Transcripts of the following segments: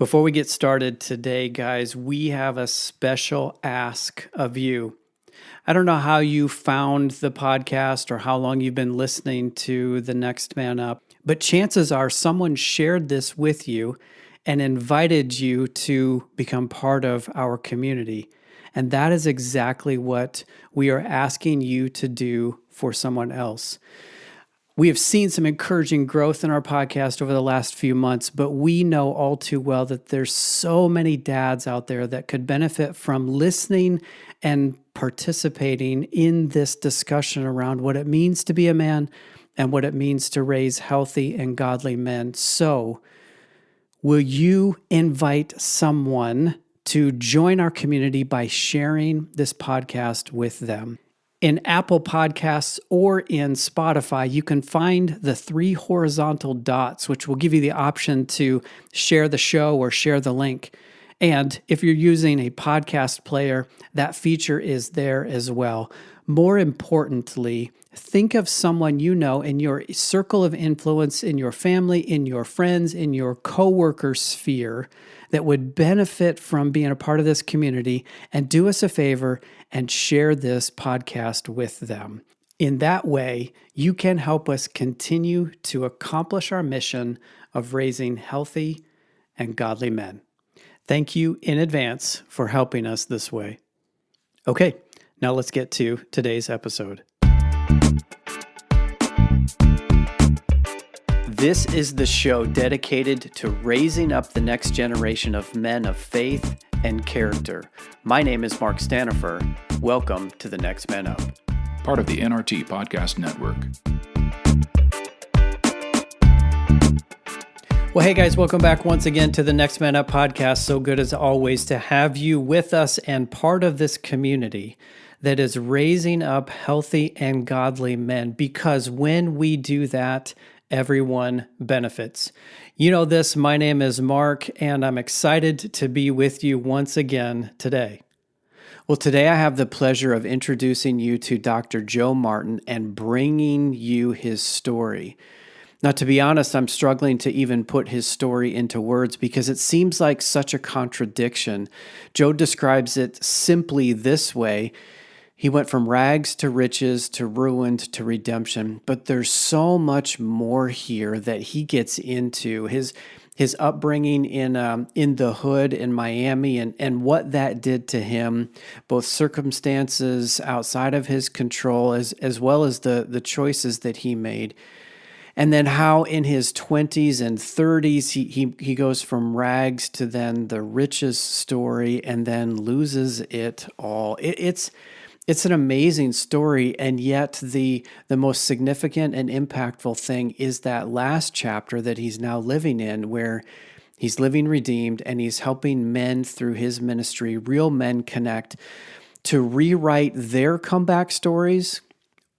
Before we get started today, guys, we have a special ask of you. I don't know how you found the podcast or how long you've been listening to The Next Man Up, but chances are someone shared this with you and invited you to become part of our community. And that is exactly what we are asking you to do for someone else. We have seen some encouraging growth in our podcast over the last few months, but we know all too well that there's so many dads out there that could benefit from listening and participating in this discussion around what it means to be a man and what it means to raise healthy and godly men. So, will you invite someone to join our community by sharing this podcast with them? In Apple Podcasts or in Spotify, you can find the 3 horizontal dots, which will give you the option to share the show or share the link. And if you're using a podcast player, that feature is there as well. More importantly, think of someone you know in your circle of influence, in your family, in your friends, in your coworker sphere that would benefit from being a part of this community, and do us a favor and share this podcast with them. In that way, you can help us continue to accomplish our mission of raising healthy and godly men. Thank you in advance for helping us this way. Okay, now let's get to today's episode. This is the show dedicated to raising up the next generation of men of faith and character. My name is Mark Stanifer. Welcome to The Next Man Up, part of the NRT Podcast Network. Well, hey guys, welcome back once again to The Next Man Up podcast. So good as always to have you with us and part of this community that is raising up healthy and godly men, because when we do that, everyone benefits. You know this, my name is Mark, and I'm excited to be with you once again today. Well, today I have the pleasure of introducing you to Dr. Joe Martin and bringing you his story. Now, to be honest, I'm struggling to even put his story into words because it seems like such a contradiction. Joe describes it simply this way: he went from rags to riches to ruined to redemption, but there's so much more here that he gets into. His upbringing in the hood in Miami and what that did to him, both circumstances outside of his control as well as the choices that he made. And then how in his 20s and 30s, he goes from rags to then the riches story and then loses it all. It's an amazing story, and yet the most significant and impactful thing is that last chapter that he's now living in, where he's living redeemed and he's helping men through his ministry, real men connect, to rewrite their comeback stories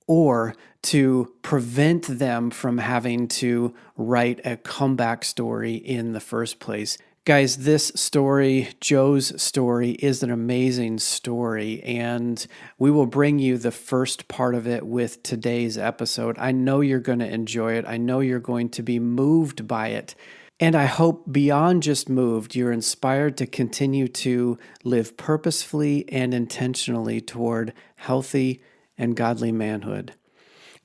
or to prevent them from having to write a comeback story in the first place. Guys, this story, Joe's story, is an amazing story, and we will bring you the first part of it with today's episode. I know you're going to enjoy it. I know you're going to be moved by it. And I hope beyond just moved, you're inspired to continue to live purposefully and intentionally toward healthy and godly manhood.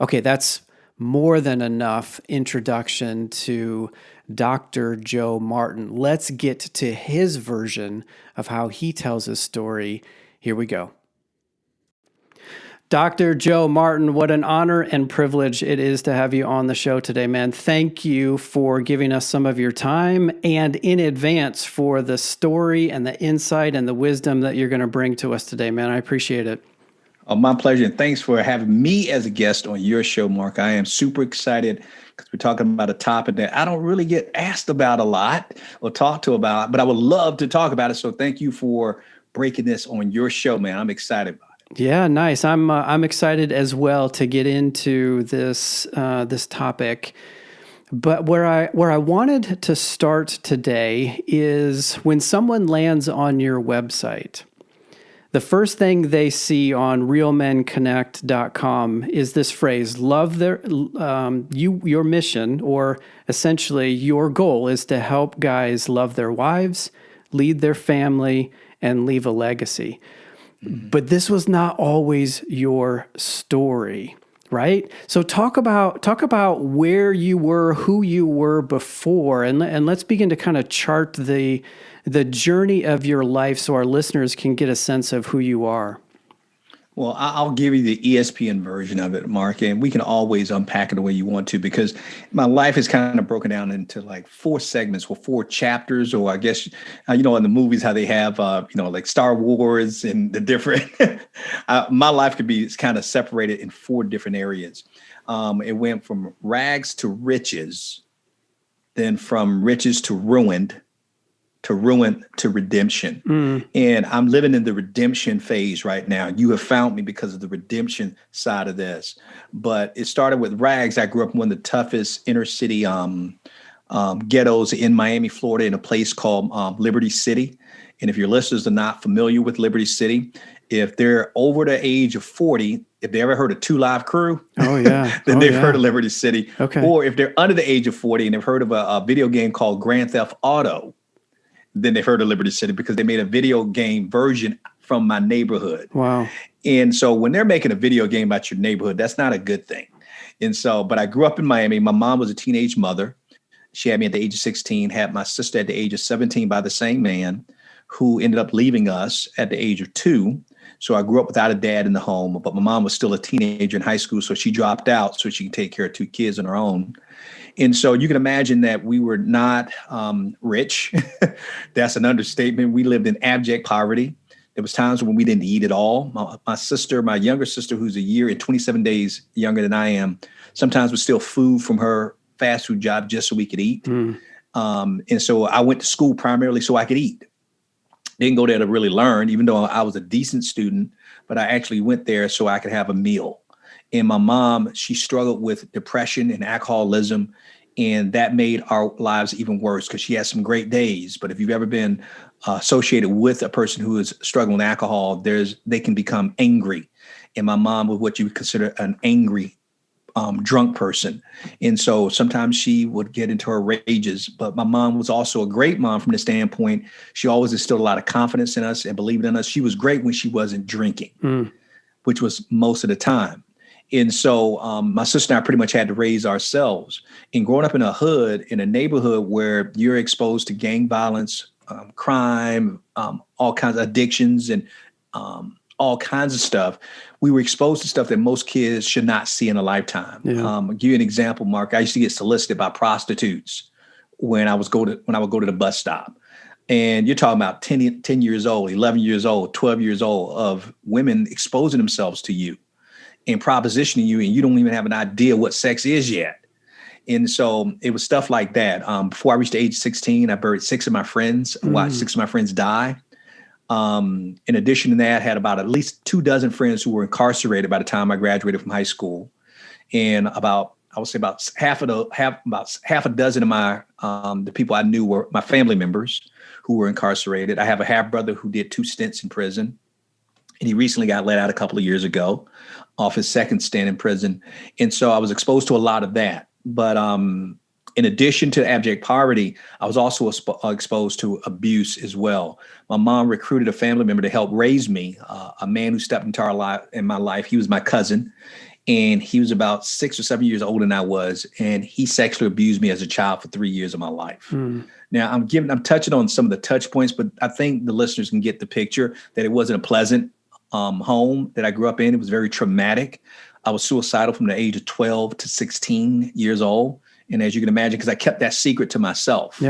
Okay, that's more than enough introduction to Dr. Joe Martin. Let's get to his version of how he tells his story. Here we go. Dr. Joe Martin, what an honor and privilege it is to have you on the show today, man. Thank you for giving us some of your time and in advance for the story and the insight and the wisdom that you're going to bring to us today, man. I appreciate it. Oh, my pleasure. And thanks for having me as a guest on your show, Mark. I am super excited because we're talking about a topic that I don't really get asked about a lot or talked to about, but I would love to talk about it. So thank you for breaking this on your show, man. I'm excited about it. Yeah, nice. I'm excited as well to get into this topic. But where I wanted to start today is when someone lands on your website. the first thing they see on realmenconnect.com is this phrase, your mission, or essentially your goal is to help guys love their wives, lead their family, and leave a legacy. But this was not always your story, right? So talk about where you were, who you were before, and let's begin to kind of chart the journey of your life so our listeners can get a sense of who you are. Well, I'll give you the ESPN version of it, Mark, and we can always unpack it the way you want to, because my life is kind of broken down into like 4 segments or 4 chapters, or I guess, in the movies, how they have, like Star Wars and the different, my life could be kind of separated in 4 different areas. It went from rags to riches, then from riches to ruin to redemption. And I'm living in the redemption phase right now. You have found me because of the redemption side of this. But it started with rags. I grew up in one of the toughest inner city ghettos in Miami, Florida, in a place called Liberty City. And if your listeners are not familiar with Liberty City, if they're over the age of 40, if they ever heard of 2 Live Crew, then they've heard of Liberty City. Okay. Or if they're under the age of 40 and they've heard of a video game called Grand Theft Auto, then they've heard of Liberty City, because they made a video game version from my neighborhood. Wow. And so when they're making a video game about your neighborhood, that's not a good thing. And so, but I grew up in Miami. My mom was a teenage mother. She had me at the age of 16, had my sister at the age of 17 by the same man, who ended up leaving us at the age of 2. So I grew up without a dad in the home, but my mom was still a teenager in high school. So she dropped out so she could take care of 2 kids on her own. And so you can imagine that we were not rich. That's an understatement. We lived in abject poverty. There was times when we didn't eat at all. My younger sister, who's a year and 27 days younger than I am, sometimes would steal food from her fast food job just so we could eat. And so I went to school primarily so I could eat. Didn't go there to really learn, even though I was a decent student, but I actually went there so I could have a meal. And my mom, she struggled with depression and alcoholism, and that made our lives even worse, because she had some great days. But if you've ever been associated with a person who is struggling with alcohol, they can become angry. And my mom was what you would consider an angry drunk person. And so sometimes she would get into her rages, but my mom was also a great mom from the standpoint. She always instilled a lot of confidence in us and believed in us. She was great when she wasn't drinking, which was most of the time. And so my sister and I pretty much had to raise ourselves. And growing up in a hood, in a neighborhood where you're exposed to gang violence, crime, all kinds of addictions, and all kinds of stuff, we were exposed to stuff that most kids should not see in a lifetime. Yeah. I'll give you an example, Mark. I used to get solicited by prostitutes when I would go to the bus stop. And you're talking about 10 years old, 11 years old, 12 years old, of women exposing themselves to you and propositioning you, and you don't even have an idea what sex is yet. And so it was stuff like that. Before I reached the age of 16, I buried 6 of my friends, watched 6 of my friends die. In addition to that, I had about at least 24 friends who were incarcerated by the time I graduated from high school. And about half a dozen of my the people I knew were my family members who were incarcerated. I have a half brother who did 2 stints in prison, and he recently got let out a couple of years ago off his 2nd stint in prison. And so I was exposed to a lot of that. But in addition to abject poverty, I was also exposed to abuse as well. My mom recruited a family member to help raise me, a man who stepped into my life. He was my cousin, and he was about 6 or 7 years older than I was, and he sexually abused me as a child for 3 years of my life. Now, I'm touching on some of the touch points, but I think the listeners can get the picture that it wasn't a pleasant home that I grew up in. It was very traumatic. I was suicidal from the age of 12 to 16 years old. And as you can imagine, because I kept that secret to myself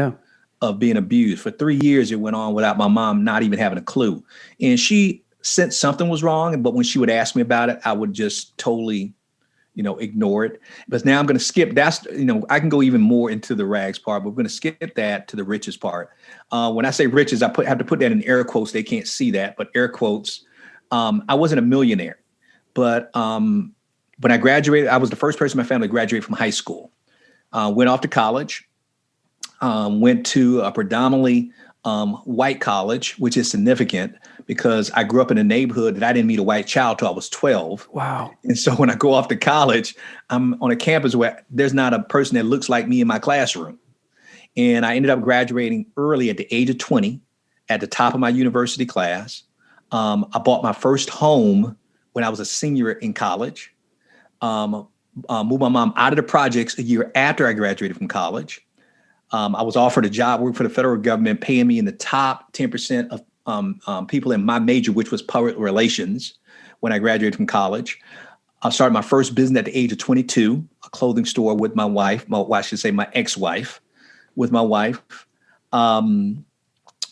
of being abused. For 3 years, it went on without my mom not even having a clue. And she sensed something was wrong. But when she would ask me about it, I would just totally, ignore it. But now I'm going to skip. I can go even more into the rags part, but we're going to skip that to the riches part. When I say riches, I have to put that in air quotes. They can't see that, but air quotes. I wasn't a millionaire, but when I graduated, I was the first person in my family to graduate from high school. Went off to college, went to a predominantly white college, which is significant because I grew up in a neighborhood that I didn't meet a white child till I was 12. Wow. And so when I go off to college, I'm on a campus where there's not a person that looks like me in my classroom. And I ended up graduating early at the age of 20 at the top of my university class. I bought my first home when I was a senior in college. Moved my mom out of the projects a year after I graduated from college. I was offered a job working for the federal government, paying me in the top 10% of people in my major, which was public relations, when I graduated from college. I started my first business at the age of 22, a clothing store with my wife, I should say my ex-wife, with my wife.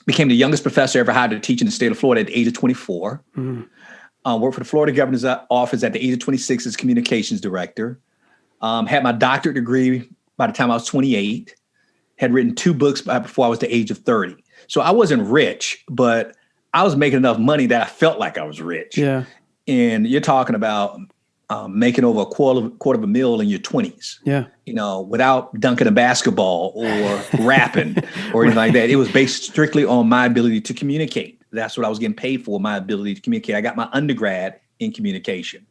Became the youngest professor ever hired to teach in the state of Florida at the age of 24. Worked for the Florida governor's office at the age of 26 as communications director. Had my doctorate degree by the time I was 28. Had written 2 books before I was the age of 30. So I wasn't rich, but I was making enough money that I felt like I was rich. Yeah. And you're talking about making over a quarter of a mil in your 20s. Yeah. Without dunking a basketball or rapping or anything like that. It was based strictly on my ability to communicate. That's what I was getting paid for, my ability to communicate. I got my undergrad in communication.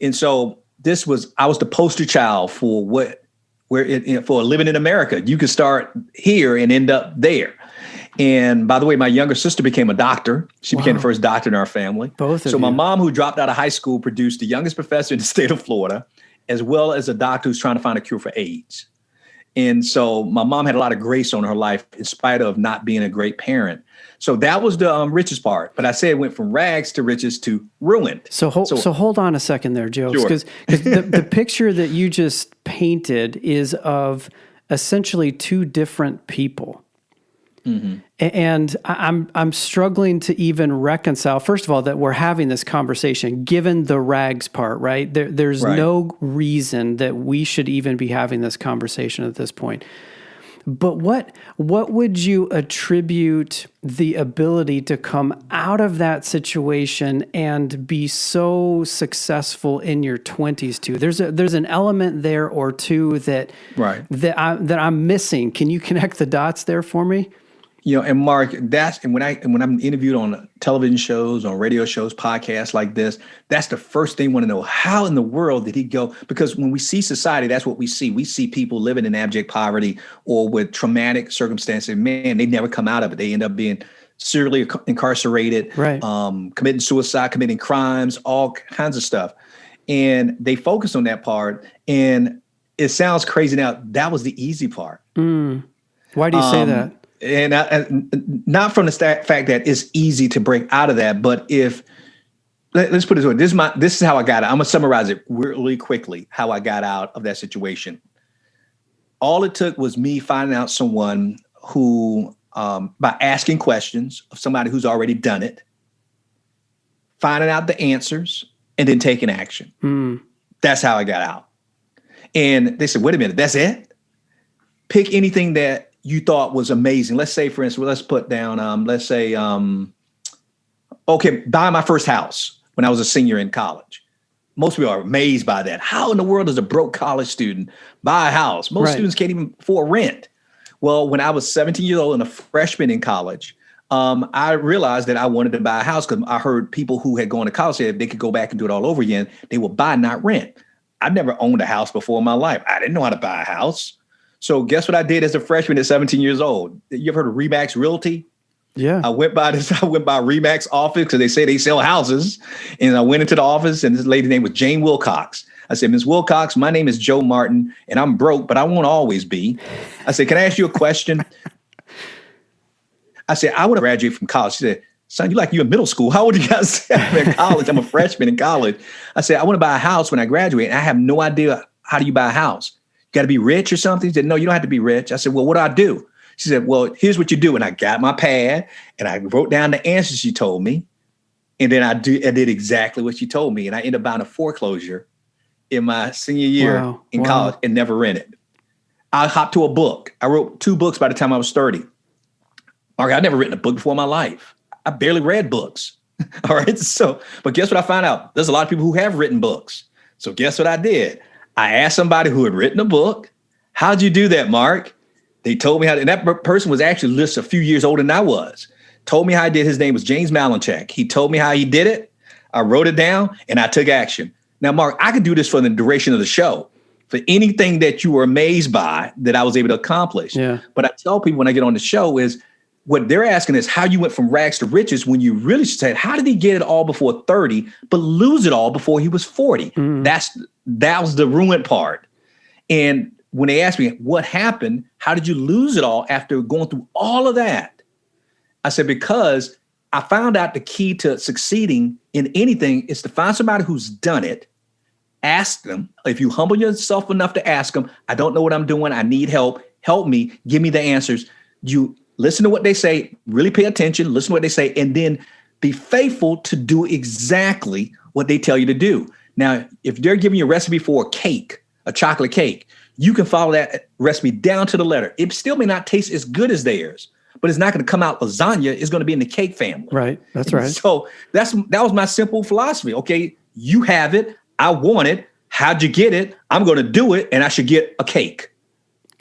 And so I was the poster child for for living in America. You could start here and end up there. And by the way, my younger sister became a doctor. She became the first doctor in our family. So my mom, who dropped out of high school, produced the youngest professor in the state of Florida, as well as a doctor who's trying to find a cure for AIDS. And so my mom had a lot of grace on her life in spite of not being a great parent. So that was the richest part. But I said it went from rags to riches to ruined. So hold on a second there, Joe, because the picture that you just painted is of essentially 2 different people. Mm-hmm. And I'm struggling to even reconcile, first of all, that we're having this conversation, given the rags part, right? There's no reason that we should even be having this conversation at this point. But what would you attribute the ability to come out of that situation and be so successful in your 20s to? There's an element there or two that I'm missing. Can you connect the dots there for me? And Mark, when I'm interviewed on television shows, on radio shows, podcasts like this, that's the first thing I want to know. How in the world did he go? Because when we see society, that's what we see. We see people living in abject poverty or with traumatic circumstances. Man, they never come out of it. They end up being serially incarcerated, committing suicide, committing crimes, all kinds of stuff. And they focus on that part. And it sounds crazy now. That was the easy part. Why do you say that? And not from the fact that it's easy to break out of that, but let's put it this way, this is how I got out. I'm gonna summarize it really quickly, how I got out of that situation. All it took was me finding out someone who, by asking questions of somebody who's already done it, finding out the answers, and then taking action. That's how I got out. And they said, wait a minute, that's it? Pick anything that you thought was amazing. Let's say, for instance, let's put down, buying my first house when I was a senior in college. Most people are amazed by that. How in the world does a broke college student buy a house? Most students can't even afford rent. Well, when I was 17 years old and a freshman in college, I realized that I wanted to buy a house because I heard people who had gone to college said if they could go back and do it all over again, they would buy, not rent. I've never owned a house before in my life. I didn't know how to buy a house. So guess what I did as a freshman at 17 years old? You ever heard of Remax Realty? Yeah. I went by Remax office because they say they sell houses. And I went into the office and this lady's name was Jane Wilcox. I said, Ms. Wilcox, my name is Joe Martin and I'm broke, but I won't always be. I said, can I ask you a question? I said, I want to graduate from college. She said, son, you in middle school. How old are you guys? I'm in college. I'm a freshman in college. I said, I want to buy a house when I graduate. And I have no idea how do you buy a house? Got to be rich or something? She said, no, you don't have to be rich. I said, well, what do I do? She said, well, here's what you do. And I got my pad and I wrote down the answers she told me. And then I did exactly what she told me. And I ended up buying a foreclosure in my senior year in college and never rented. I hopped to a book. I wrote 2 books by the time I was 30. Mark, I'd never written a book before in my life. I barely read books. All right. So, but guess what I found out? There's a lot of people who have written books. So guess what I did? I asked somebody who had written a book, how'd you do that, Mark? They told me how, and that person was actually just a few years older than I was. Told me how I did. His name was James Malinchak. He told me how he did it. I wrote it down and I took action. Now, Mark, I could do this for the duration of the show, for anything that you were amazed by that I was able to accomplish. Yeah. But I tell people when I get on the show is what they're asking is how you went from rags to riches, when you really said, how did he get it all before 30, but lose it all before he was 40? That was the ruined part. And when they asked me what happened, how did you lose it all after going through all of that? I said, because I found out the key to succeeding in anything is to find somebody who's done it. Ask them. If you humble yourself enough to ask them, I don't know what I'm doing. I need help. Help me. Give me the answers. You listen to what they say, really pay attention, listen to what they say, and then be faithful to do exactly what they tell you to do. Now, if they're giving you a recipe for a cake, a chocolate cake, you can follow that recipe down to the letter. It still may not taste as good as theirs, but it's not going to come out lasagna. It's going to be in the cake family. Right. That's right. So that was my simple philosophy. Okay, you have it. I want it. How'd you get it? I'm going to do it, and I should get a cake.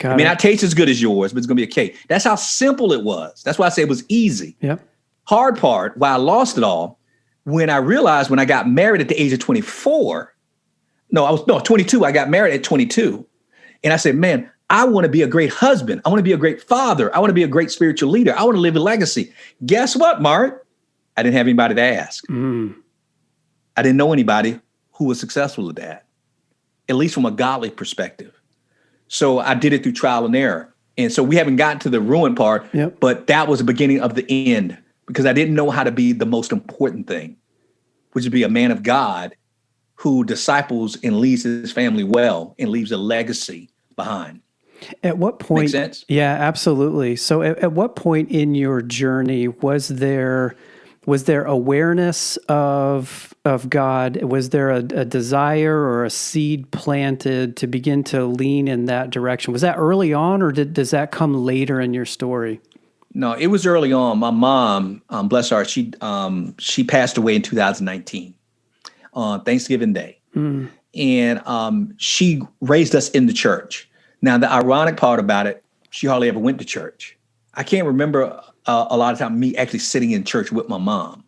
It may not taste as good as yours, but it's going to be a cake. That's how simple it was. That's why I say it was easy. Yep. Hard part, why I lost it all, when I realized when I got married at the age of 24. No, I was 22. I got married at 22. And I said, man, I want to be a great husband. I want to be a great father. I want to be a great spiritual leader. I want to leave a legacy. Guess what, Mark? I didn't have anybody to ask. I didn't know anybody who was successful at that, at least from a godly perspective. So I did it through trial and error. And so we haven't gotten to the ruin part, but that was the beginning of the end, because I didn't know how to be the most important thing, which would be a man of God who disciples and leads his family well and leaves a legacy behind. At what point? Make sense? Yeah, absolutely. So at what point in your journey was there awareness of God? Was there a desire or a seed planted to begin to lean in that direction? Was that early on, or does that come later in your story? No, it was early on. My mom, bless her, she passed away in 2019 on Thanksgiving Day. And she raised us in the church. Now, the ironic part about it, she hardly ever went to church. I can't remember a lot of time me actually sitting in church with my mom,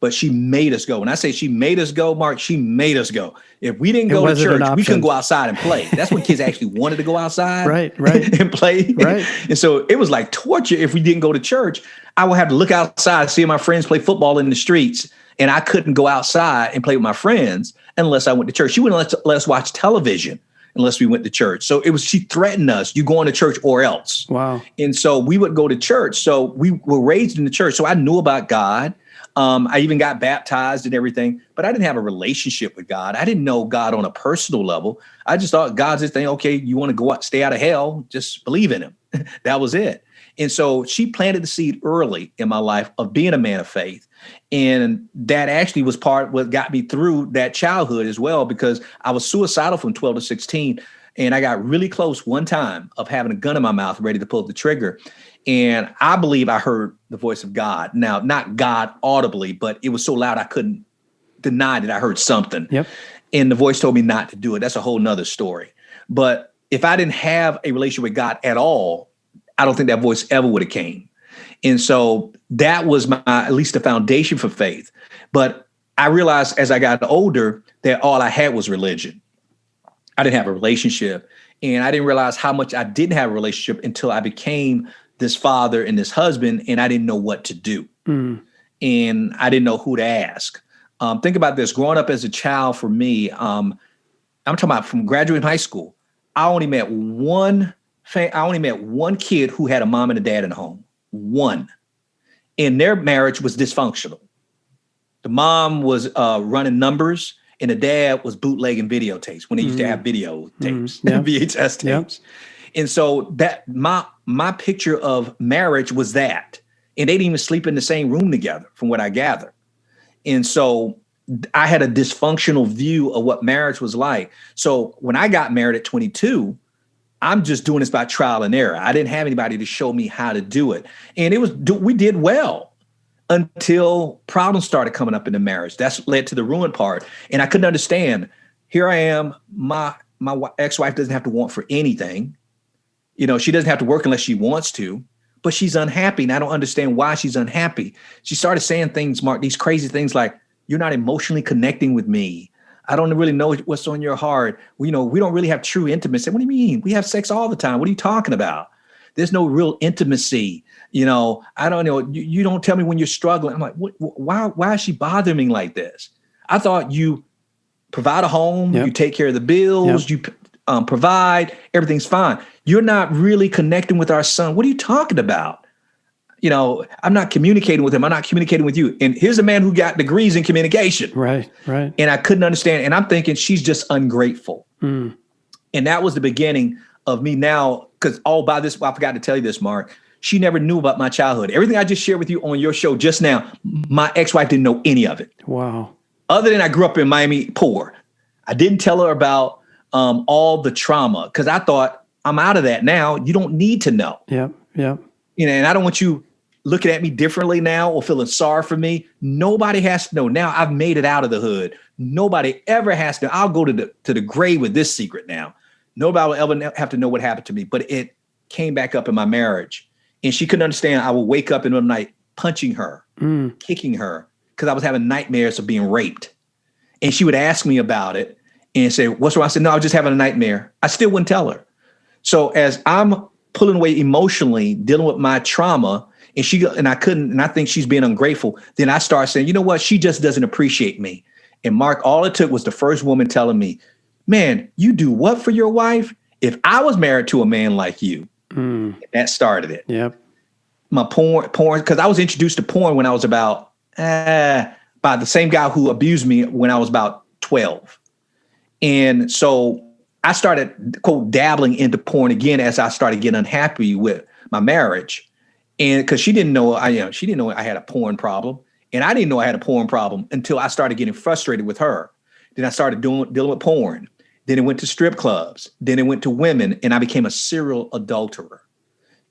but she made us go. When I say she made us go, Mark, she made us go. If we didn't go to church, we couldn't go outside and play. That's when kids actually wanted to go outside and play. Right. And so it was like torture if we didn't go to church. I would have to look outside, see my friends play football in the streets, and I couldn't go outside and play with my friends unless I went to church. She wouldn't let us watch television unless we went to church. So she threatened us, you going to church or else. Wow. And so we would go to church. So we were raised in the church. So I knew about God. I even got baptized and everything, but I didn't have a relationship with God. I didn't know God on a personal level. I just thought God's this thing. Okay, you want to go out, stay out of hell, just believe in him. That was it. And so she planted the seed early in my life of being a man of faith. And that actually was part of what got me through that childhood as well, because I was suicidal from 12 to 16. And I got really close one time of having a gun in my mouth, ready to pull the trigger. And I believe I heard the voice of God. Now, not God audibly, but it was so loud I couldn't deny that I heard something. Yep. And the voice told me not to do it. That's a whole nother story. But if I didn't have a relationship with God at all, I don't think that voice ever would have came. And so that was at least the foundation for faith. But I realized as I got older that all I had was religion. I didn't have a relationship. And I didn't realize how much I didn't have a relationship until I became this father and this husband, and I didn't know what to do. And I didn't know who to ask. Think about this. Growing up as a child for me, I'm talking about from graduating high school, I only met one kid who had a mom and a dad at home. One. And their marriage was dysfunctional. The mom was running numbers, and the dad was bootlegging videotapes when they used to have video tapes, VHS tapes. And so that my picture of marriage was that. And they didn't even sleep in the same room together, from what I gather. And so I had a dysfunctional view of what marriage was like. So when I got married at 22, I'm just doing this by trial and error. I didn't have anybody to show me how to do it. And we did well until problems started coming up in the marriage. That's led to the ruin part. And I couldn't understand. Here I am. My ex-wife doesn't have to want for anything. She doesn't have to work unless she wants to, but she's unhappy. And I don't understand why she's unhappy. She started saying things, Mark, these crazy things like, you're not emotionally connecting with me. I don't really know what's on your heart. We don't really have true intimacy. What do you mean? We have sex all the time. What are you talking about? There's no real intimacy. I don't know. You don't tell me when you're struggling. I'm like, why is she bothering me like this? I thought you provide a home, you take care of the bills, you provide, everything's fine. You're not really connecting with our son. What are you talking about? I'm not communicating with him. I'm not communicating with you. And here's a man who got degrees in communication. Right. And I couldn't understand. And I'm thinking she's just ungrateful. And that was the beginning of me now, because by this, I forgot to tell you this, Mark. She never knew about my childhood. Everything I just shared with you on your show just now, my ex-wife didn't know any of it. Wow. Other than I grew up in Miami poor. I didn't tell her about all the trauma because I thought, I'm out of that now. You don't need to know. Yep. And I don't want you looking at me differently now or feeling sorry for me. Nobody has to know. Now I've made it out of the hood. Nobody ever has to. I'll go to the grave with this secret now. Nobody will ever have to know what happened to me. But it came back up in my marriage. And she couldn't understand. I would wake up in the night punching her, kicking her, because I was having nightmares of being raped. And she would ask me about it and say, what's wrong? I said, no, I was just having a nightmare. I still wouldn't tell her. So as I'm pulling away emotionally, dealing with my trauma, and I couldn't, and I think she's being ungrateful, then I start saying, you know what? She just doesn't appreciate me. And Mark, all it took was the first woman telling me, man, you do what for your wife? If I was married to a man like you, that started it. Yep. My porn, because I was introduced to porn when I was about, by the same guy who abused me when I was about 12. And so I started, quote, dabbling into porn again as I started getting unhappy with my marriage. And because she didn't know I had a porn problem. And I didn't know I had a porn problem until I started getting frustrated with her. Then I started dealing with porn. Then it went to strip clubs. Then it went to women. And I became a serial adulterer.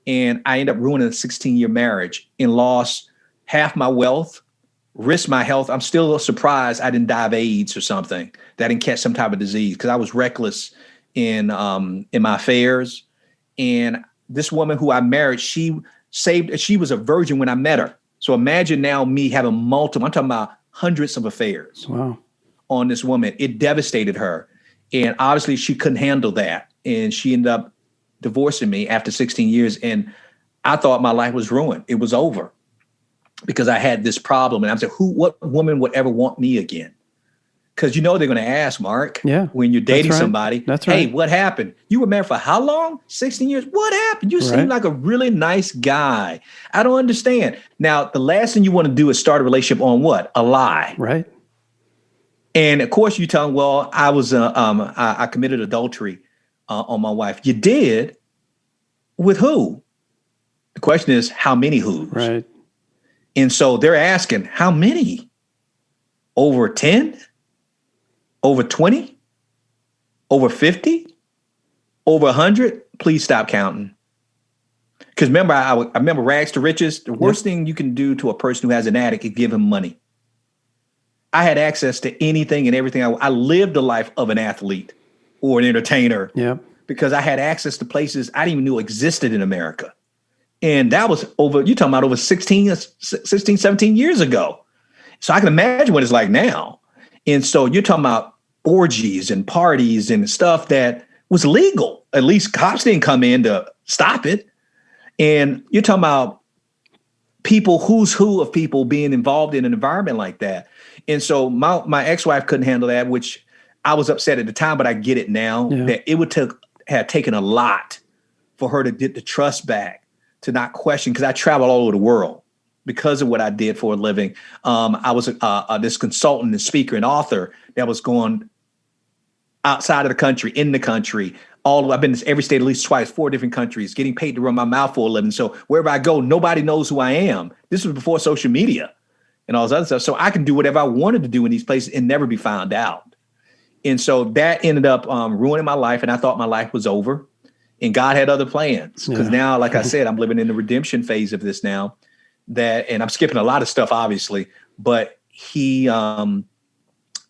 And I ended up ruining a 16-year marriage and lost half my wealth, risked my health. I'm still surprised I didn't die of AIDS or something, that I didn't catch some type of disease, because I was reckless in my affairs. And this woman who I married, she was a virgin when I met her. So imagine now me having I'm talking about hundreds of affairs on this woman. It devastated her. And obviously she couldn't handle that. And she ended up divorcing me after 16 years. And I thought my life was ruined. It was over because I had this problem. And I said, what woman would ever want me again? Because they're going to ask, Mark, when you're dating somebody, hey, what happened? You were married for how long? 16 years. What happened? You seem like a really nice guy. I don't understand. Now, the last thing you want to do is start a relationship on what? A lie. Right. And of course you tell them, well, I committed adultery on my wife. You did? With who? The question is, how many who's? Right. And so they're asking, how many? Over 10? Over 20? Over 50? Over 100? Please stop counting. Because remember, I remember rags to riches. The worst thing you can do to a person who has an addict is give him money. I had access to anything and everything. I lived the life of an athlete or an entertainer because I had access to places I didn't even know existed in America. And that was you're talking about over 16, 17 years ago. So I can imagine what it's like now. And so you're talking about orgies and parties and stuff that was legal. At least cops didn't come in to stop it. And you're talking about people, who's who of people being involved in an environment like that. And so my ex-wife couldn't handle that, which I was upset at the time, but I get it now that it would have taken a lot for her to get the trust back, to not question, because I traveled all over the world because of what I did for a living. I was this consultant and speaker and author that was going outside of the country, in the country. I've been to every state at least twice, 4 different countries, getting paid to run my mouth for a living. So wherever I go, nobody knows who I am. This was before social media and all this other stuff. So I can do whatever I wanted to do in these places and never be found out. And so that ended up ruining my life. And I thought my life was over. And God had other plans. Because now, like I said, I'm living in the redemption phase of this now. And I'm skipping a lot of stuff, obviously. But he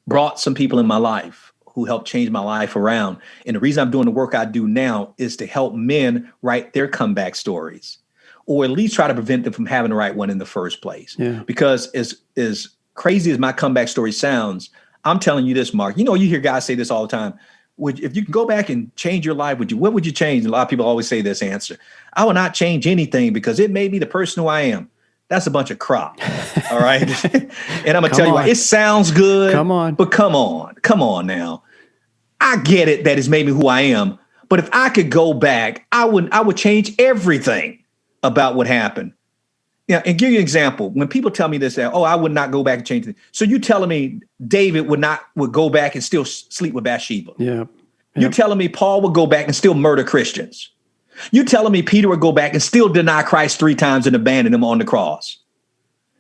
brought some people in my life who helped change my life around. And the reason I'm doing the work I do now is to help men write their comeback stories, or at least try to prevent them from having to write one in the first place. Yeah. Because as crazy as my comeback story sounds, I'm telling you this, Mark, you hear guys say this all the time. If you can go back and change your life, what would you change? And a lot of people always say this answer: I will not change anything because it made me the person who I am. That's a bunch of crap. All right. And I'm going to tell you what, it sounds good. Come on. But come on now. I get it that it's made me who I am. But if I could go back, I would change everything about what happened. Yeah, and give you an example. When people tell me this, I would not go back and change it. So you telling me David would go back and still sleep with Bathsheba? Yeah. You telling me Paul would go back and still murder Christians? You telling me Peter would go back and still deny Christ 3 times and abandon him on the cross?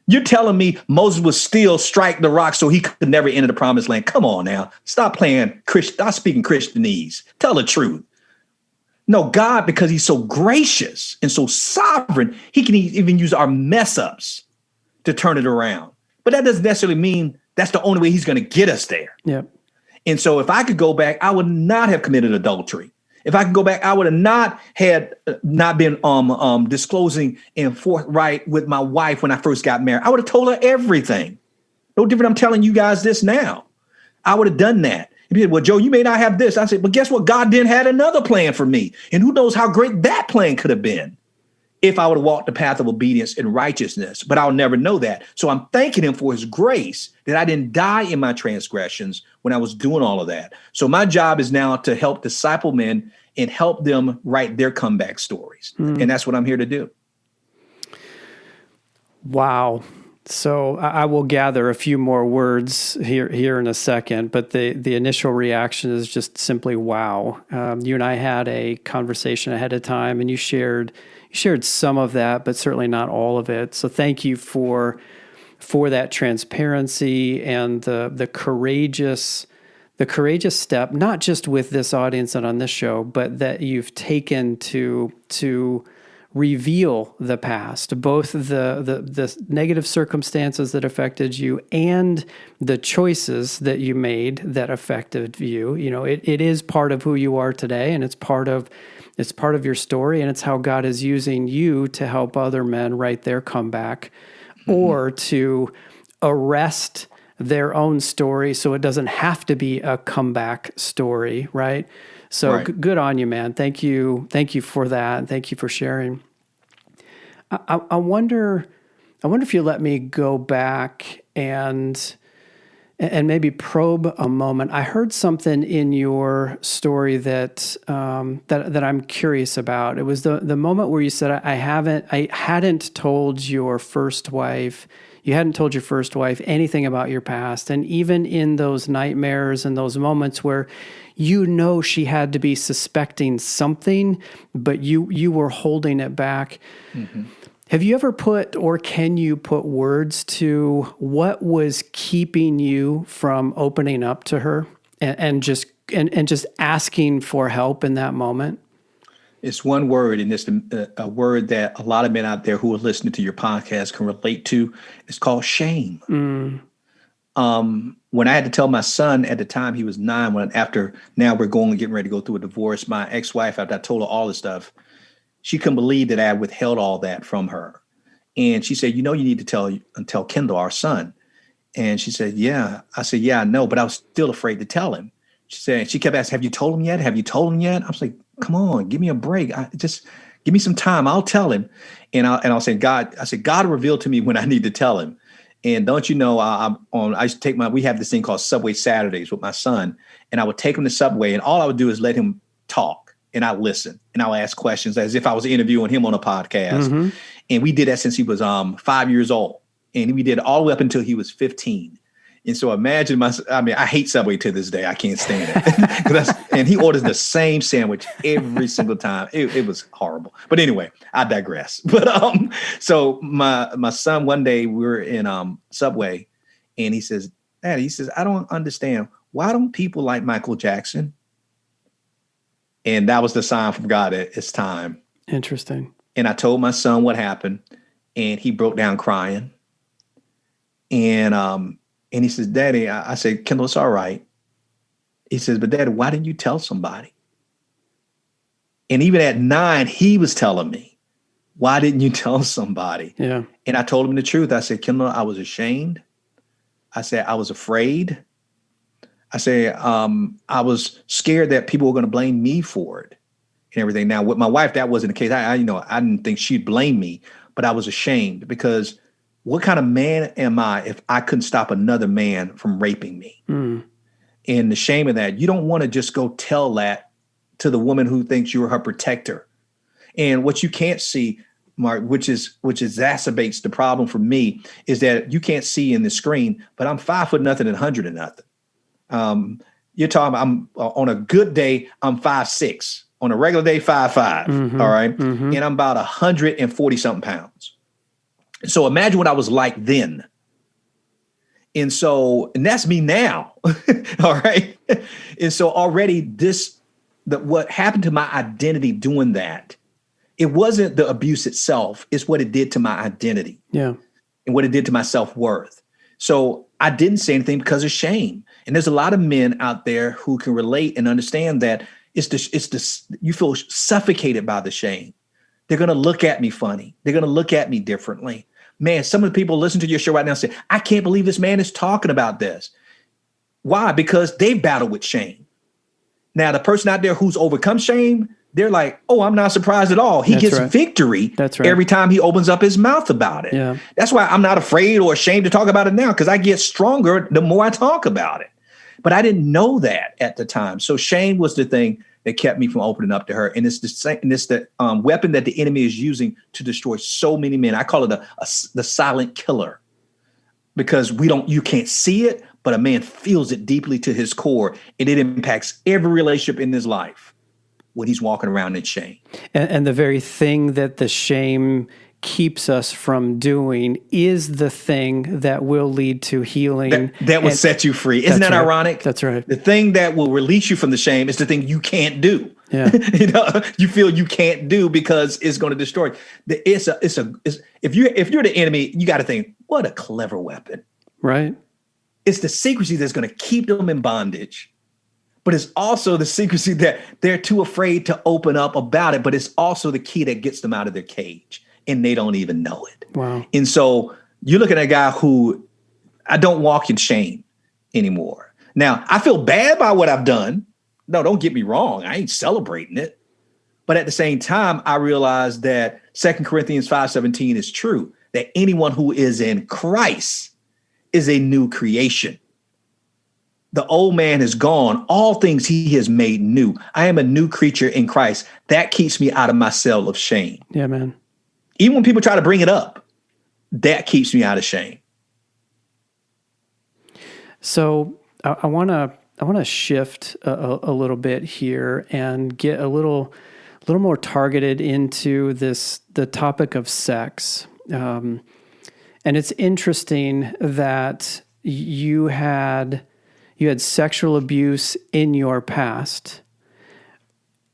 You're telling me Moses would still strike the rock so he could never enter the promised land? Come on now. Stop playing stop speaking Christianese. Tell the truth. No, God, because he's so gracious and so sovereign, he can even use our mess ups to turn it around. But that doesn't necessarily mean that's the only way he's going to get us there. Yeah. And so if I could go back, I would not have committed adultery. If I could go back, I would have not been disclosing and forthright with my wife when I first got married. I would have told her everything. No different. I'm telling you guys this now. I would have done that. And people said, well, Joe, you may not have this. I said, but guess what? God then had another plan for me. And who knows how great that plan could have been if I would have walked the path of obedience and righteousness. But I'll never know that. So I'm thanking him for his grace that I didn't die in my transgressions when I was doing all of that. So my job is now to help disciple men and help them write their comeback stories. And that's what I'm here to do. Wow. So I will gather a few more words here in a second, but the initial reaction is just simply wow. You and I had a conversation ahead of time, and you shared some of that, but certainly not all of it. So thank you for that transparency and the courageous step, not just with this audience and on this show, but that you've taken to reveal the past, both the negative circumstances that affected you and the choices that you made that affected you. It is part of who you are today, and it's part of your story, and it's how God is using you to help other men write their comeback or to arrest their own story so it doesn't have to be a comeback story, right? So right. Good on you, man. Thank you for that, and thank you for sharing. I wonder if you let me go back and maybe probe a moment. I heard something in your story that I'm curious about. It was the moment where you said I hadn't told your first wife. You hadn't told your first wife anything about your past, and even in those nightmares and those moments where she had to be suspecting something, but you were holding it back. Mm-hmm. Have you ever can you put words to what was keeping you from opening up to her and just asking for help in that moment? It's one word, and it's a word that a lot of men out there who are listening to your podcast can relate to. It's called shame. When I had to tell my son at the time, he was 9, now we're getting ready to go through a divorce, my ex-wife, after I told her all this stuff, she couldn't believe that I withheld all that from her. And she said, you need to tell Kendall, our son. And she said, yeah. I said, yeah, I know, but I was still afraid to tell him. She kept asking, have you told him yet? Have you told him yet? I was like, come on, give me a break. Just give me some time. I'll tell him. And I'll say, God revealed to me when I need to tell him. And don't you know, I used to we have this thing called Subway Saturdays with my son, and I would take him to Subway, and all I would do is let him talk. And I listen, and I'll ask questions as if I was interviewing him on a podcast. Mm-hmm. And we did that since he was 5 years old, and we did it all the way up until he was 15. And so imagine I hate Subway to this day. I can't stand it. And he orders the same sandwich every single time. It was horrible. But anyway, I digress. But so my son, one day we were in Subway, and he says, Daddy, I don't understand. Why don't people like Michael Jackson? And that was the sign from God that it's time. Interesting. And I told my son what happened, and he broke down crying. And he says, Daddy, I said, Kendall, it's all right. He says, but Dad, why didn't you tell somebody? And even at 9, he was telling me, why didn't you tell somebody? Yeah. And I told him the truth. I said, Kendall, I was ashamed. I said, I was afraid. I said, I was scared that people were going to blame me for it and everything. Now, with my wife, that wasn't the case. I didn't think she'd blame me, but I was ashamed because what kind of man am I if I couldn't stop another man from raping me? Mm. And the shame of that, you don't want to just go tell that to the woman who thinks you're her protector. And what you can't see, Mark, which exacerbates the problem for me, is that you can't see in the screen, but I'm 5 foot nothing and 100 and nothing. You're talking about, I'm on a good day, I'm 5'6". On a regular day, 5'5". Mm-hmm. All right. Mm-hmm. And I'm about 140 something pounds. So imagine what I was like then. And that's me now. All right. And so already what happened to my identity doing that, it wasn't the abuse itself, it's what it did to my identity. Yeah. And what it did to my self-worth. So I didn't say anything because of shame. And there's a lot of men out there who can relate and understand that you feel suffocated by the shame. They're going to look at me funny. They're going to look at me differently. Man, some of the people listen to your show right now say, I can't believe this man is talking about this. Why? Because they battle with shame. Now, the person out there who's overcome shame, they're like, oh, I'm not surprised at all. He gets victory every time he opens up his mouth about it. Yeah. That's why I'm not afraid or ashamed to talk about it now, because I get stronger the more I talk about it. But I didn't know that at the time. So shame was the thing that kept me from opening up to her. And it's the weapon that the enemy is using to destroy so many men. I call it the silent killer, because you can't see it, but a man feels it deeply to his core, and it impacts every relationship in his life when he's walking around in shame. And the very thing that the shame keeps us from doing is the thing that will lead to healing. That will set you free. Isn't that ironic? That's right. The thing that will release you from the shame is the thing you can't do. Yeah. You feel you can't do because it's going to destroy you. If you're the enemy, you got to think, what a clever weapon. Right. It's the secrecy that's going to keep them in bondage. But it's also the secrecy that they're too afraid to open up about it. But it's also the key that gets them out of their cage, and they don't even know it. Wow. And so you're looking at a guy who, I don't walk in shame anymore. Now, I feel bad about what I've done. No, don't get me wrong. I ain't celebrating it. But at the same time, I realize that 2 Corinthians 5:17 is true, that anyone who is in Christ is a new creation. The old man is gone. All things he has made new. I am a new creature in Christ. That keeps me out of my cell of shame. Yeah, man. Even when people try to bring it up, that keeps me out of shame. So I want to shift a little bit here and get a little more targeted into the topic of sex. And it's interesting that you had sexual abuse in your past,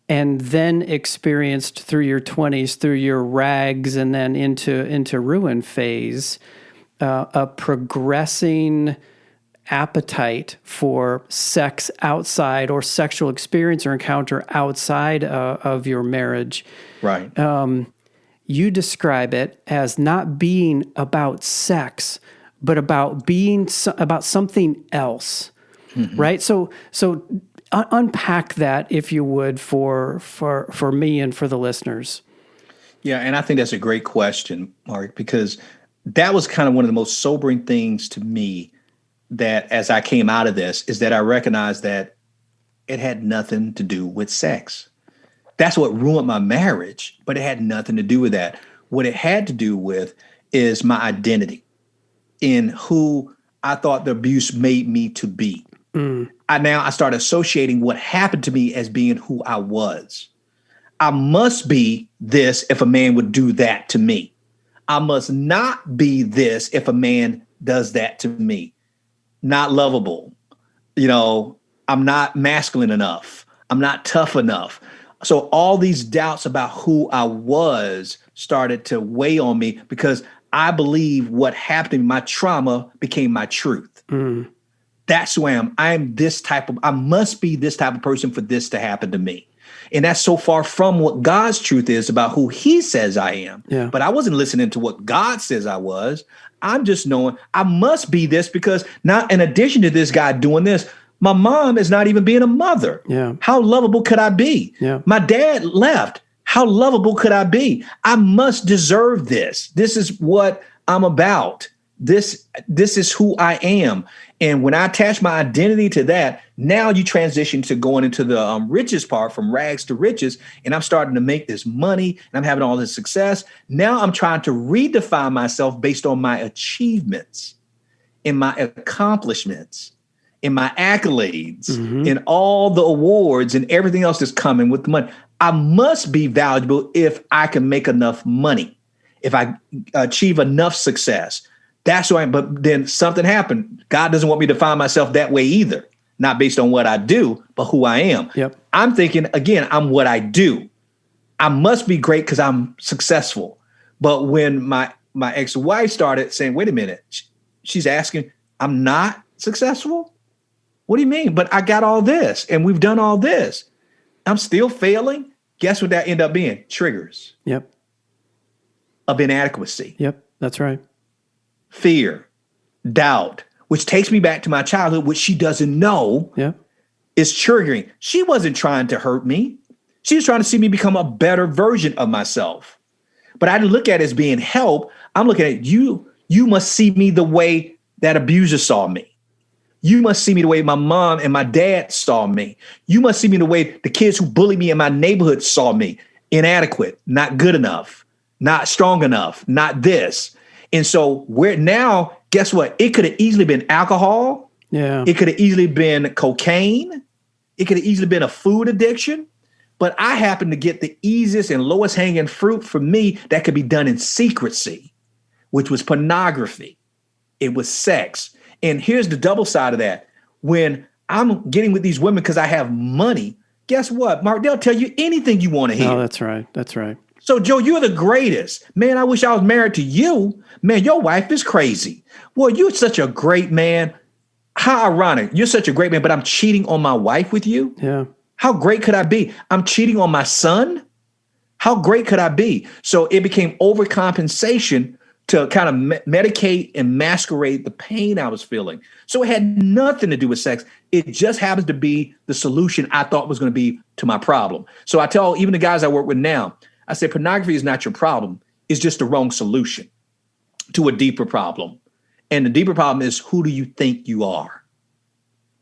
and then experienced through your 20s, through your rags, and then into ruin phase, a progressing appetite for sex outside, or sexual experience or encounter outside of your marriage. Right. You describe it as not being about sex, but about being about something else. Mm-hmm. Right. So unpack that, if you would, for me and for the listeners. Yeah. And I think that's a great question, Mark, because that was kind of one of the most sobering things to me, that as I came out of this, is that I recognized that it had nothing to do with sex. That's what ruined my marriage, but it had nothing to do with that. What it had to do with is my identity in who I thought the abuse made me to be. Mm. I started associating what happened to me as being who I was. I must be this if a man would do that to me. I must not be this if a man does that to me. Not lovable. I'm not masculine enough. I'm not tough enough. So all these doubts about who I was started to weigh on me, because I believe what happened to me, my trauma became my truth. Mm. That's who I am. I must be this type of person for this to happen to me. And that's so far from what God's truth is about who he says I am. Yeah. But I wasn't listening to what God says I was. I'm just knowing I must be this because now, in addition to this guy doing this, my mom is not even being a mother. Yeah. How lovable could I be? Yeah. My dad left. How lovable could I be? I must deserve this. This is what I'm about. This is who I am. And when I attach my identity to that, now you transition to going into the riches part, from rags to riches. And I'm starting to make this money and I'm having all this success. Now I'm trying to redefine myself based on my achievements and my accomplishments and my accolades and all the awards and everything else that's coming with the money. I must be valuable if I can make enough money, if I achieve enough success. That's who I am. But then something happened. God doesn't want me to define myself that way either, not based on what I do, but who I am. Yep. I'm thinking, again, I'm what I do. I must be great because I'm successful. But when my ex-wife started saying, wait a minute, she's asking, I'm not successful? What do you mean? But I got all this and we've done all this. I'm still failing. Guess what that ended up being? Triggers. Yep. Of inadequacy. Yep. That's right. Fear, doubt, which takes me back to my childhood, which she doesn't know is triggering. She wasn't trying to hurt me. She was trying to see me become a better version of myself. But I didn't look at it as being help. I'm looking at you. You must see me the way that abuser saw me. You must see me the way my mom and my dad saw me. You must see me the way the kids who bullied me in my neighborhood saw me. Inadequate, not good enough, not strong enough, not this. And so we're now, guess what? It could have easily been alcohol. Yeah. It could have easily been cocaine. It could have easily been a food addiction. But I happen to get the easiest and lowest hanging fruit for me that could be done in secrecy, which was pornography. It was sex. And here's the double side of that. When I'm getting with these women because I have money, guess what, Mark? They'll tell you anything you want to hear. Oh, that's right. That's right. So, Joe, you're the greatest. Man, I wish I was married to you. Man, your wife is crazy. Well, you're such a great man. How ironic. You're such a great man, but I'm cheating on my wife with you? Yeah. How great could I be? I'm cheating on my son? How great could I be? So it became overcompensation to kind of medicate and masquerade the pain I was feeling. So it had nothing to do with sex. It just happens to be the solution I thought was going to be to my problem. So I tell even the guys I work with now, I say, pornography is not your problem. It's just the wrong solution to a deeper problem. And the deeper problem is, who do you think you are?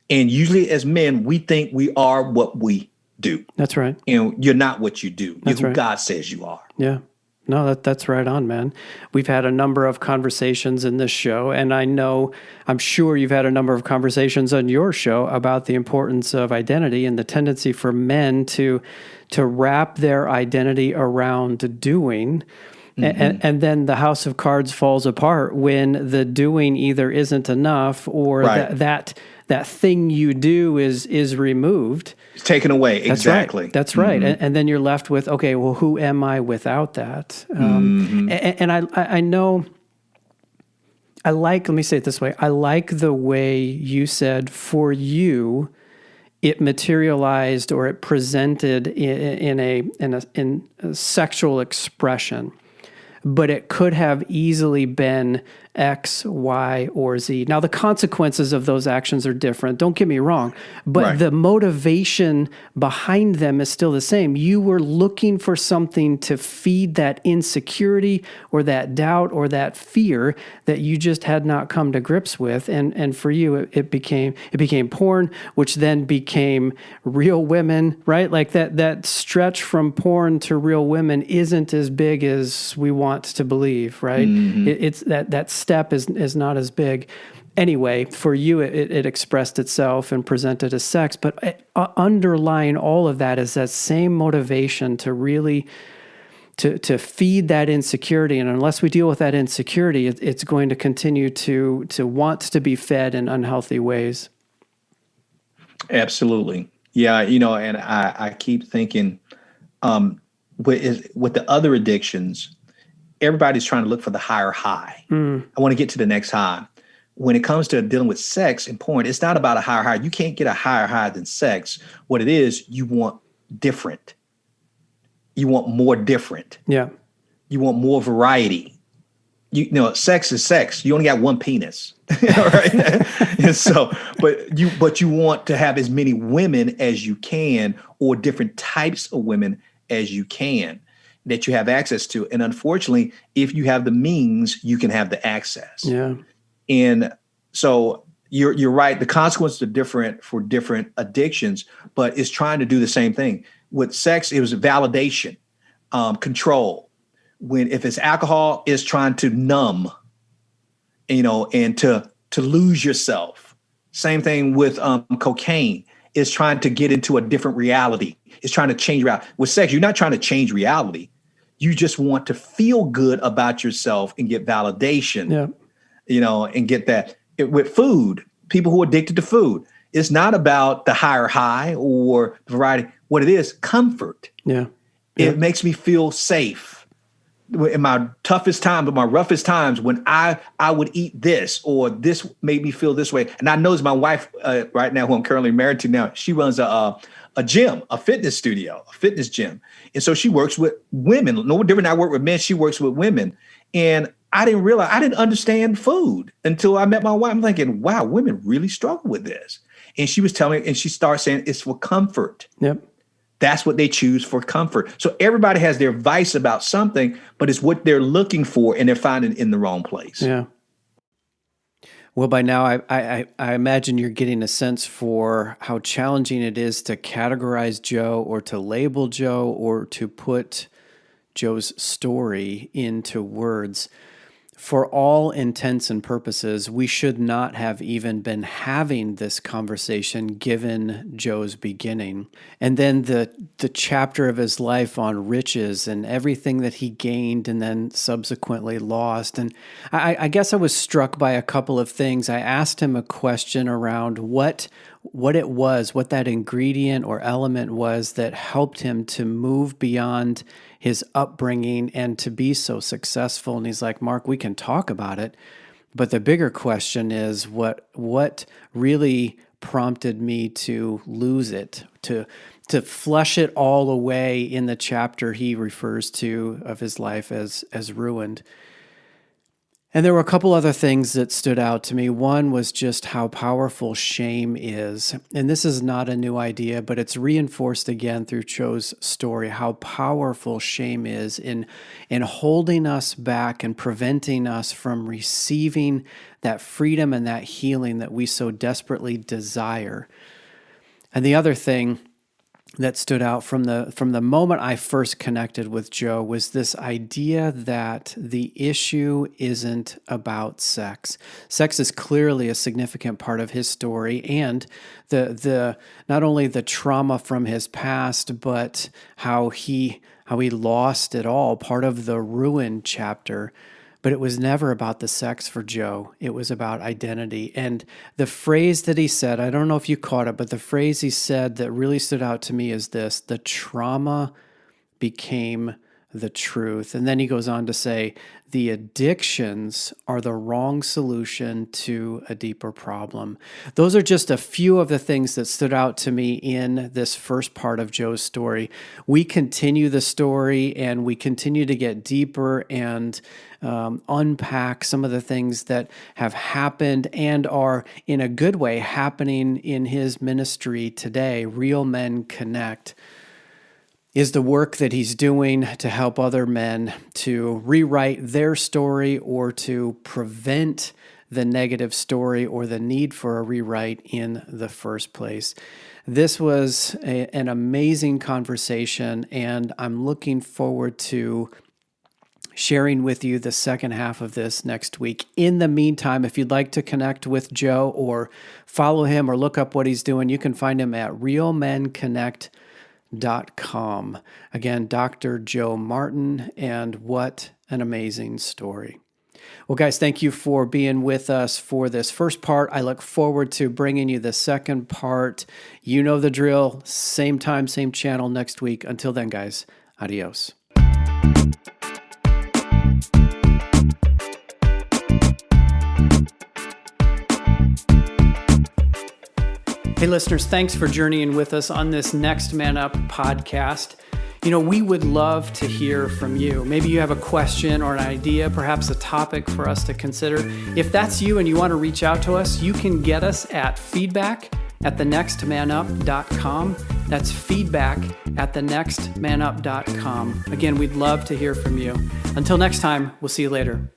And usually as men, we think we are what we do. That's right. And you're not what you do. You're That's who right. God says you are. Yeah. No, that's right on, man. We've had a number of conversations in this show, and I'm sure you've had a number of conversations on your show about the importance of identity and the tendency for men to wrap their identity around doing. And then the house of cards falls apart when the doing either isn't enough or that thing you do is removed. It's taken away. That's exactly. Right. That's right. And then you're left with, okay, well, who am I without that? And I know, let me say it this way. I like the way you said, for you, it materialized or it presented in a sexual expression. But it could have easily been X, Y, or Z. Now, the consequences of those actions are different. Don't get me wrong. But the motivation behind them is still the same. You were looking for something to feed that insecurity or that doubt or that fear that you just had not come to grips with. And for you, it became porn, which then became Real Women, right? Like that stretch from porn to Real Women isn't as big as we want to believe, right? It's that step is not as big. Anyway, for you, it expressed itself and presented as sex, but underlying all of that is that same motivation to really to feed that insecurity. And unless we deal with that insecurity, it's going to continue to want to be fed in unhealthy ways. Absolutely. Yeah. And I keep thinking with the other addictions, everybody's trying to look for the higher high. I want to get to the next high. when it comes to dealing with sex and porn, it's not about a higher high. You can't get a higher high than sex. What it is, you want different. You want more different. Yeah. You want more variety. You know, sex is sex. You only got one penis, right? And so, but you want to have as many women as you can, or different types of women as you can, that you have access to. And unfortunately, if you have the means, you can have the access. Yeah. And so you're right. The consequences are different for different addictions, but it's trying to do the same thing. With sex, it was validation, control. If it's alcohol, it's trying to numb, and to lose yourself. Same thing with cocaine. It's trying to get into a different reality. It's trying to change reality. With sex, you're not trying to change reality. You just want to feel good about yourself and get validation. Yeah. And get that. With food, people who are addicted to food, it's not about the higher high or variety. What it is, comfort. Yeah. It makes me feel safe. In my toughest times, but my roughest times, when I would eat this, or this made me feel this way. And I know my wife right now, who I'm currently married to now, she runs a gym, a fitness studio, a fitness gym. And so she works with women. No different than I work with men, she works with women. And I didn't understand food until I met my wife. I'm thinking, wow, women really struggle with this. And she was telling me, and she started saying it's for comfort. Yep. That's what they choose for comfort. So everybody has their vice about something, but it's what they're looking for, and they're finding it in the wrong place. Yeah. Well, by now, I imagine you're getting a sense for how challenging it is to categorize Joe, or to label Joe, or to put Joe's story into words. For all intents and purposes, we should not have even been having this conversation given Joe's beginning. And then the chapter of his life on riches and everything that he gained and then subsequently lost. And I guess I was struck by a couple of things. I asked him a question around what it was, what that ingredient or element was that helped him to move beyond his upbringing and to be so successful. And he's like, Mark, we can talk about it, but the bigger question is what really prompted me to lose it, to flush it all away in the chapter he refers to of his life as ruined. And there were a couple other things that stood out to me. One was just how powerful shame is. And this is not a new idea, but it's reinforced again through Joe's story, how powerful shame is in holding us back and preventing us from receiving that freedom and that healing that we so desperately desire. And the other thing that stood out from the moment I first connected with Joe was this idea that the issue isn't about sex. Sex is clearly a significant part of his story, and the not only the trauma from his past, but how he lost it all, part of the ruin chapter. But it was never about the sex for Joe. It was about identity. And the phrase that he said, I don't know if you caught it, but the phrase he said that really stood out to me is this: the trauma became the truth. And then he goes on to say, the addictions are the wrong solution to a deeper problem. Those are just a few of the things that stood out to me in this first part of Joe's story. We continue the story and we continue to get deeper and unpack some of the things that have happened and are, in a good way, happening in his ministry today. Real Men Connect is the work that he's doing to help other men to rewrite their story or to prevent the negative story or the need for a rewrite in the first place. This was an amazing conversation, and I'm looking forward to sharing with you the second half of this next week. In the meantime, if you'd like to connect with Joe or follow him or look up what he's doing, you can find him at realmenconnect.com. Again, Dr. Joe Martin, and what an amazing story. Well, guys, thank you for being with us for this first part. I look forward to bringing you the second part. You know the drill. Same time, same channel next week. Until then, guys, adios. Hey, listeners, thanks for journeying with us on this Next Man Up podcast. You know, we would love to hear from you. Maybe you have a question or an idea, perhaps a topic for us to consider. If that's you and you want to reach out to us, you can get us at feedback@thenextmanup.com. That's feedback@thenextmanup.com. Again, we'd love to hear from you. Until next time, we'll see you later.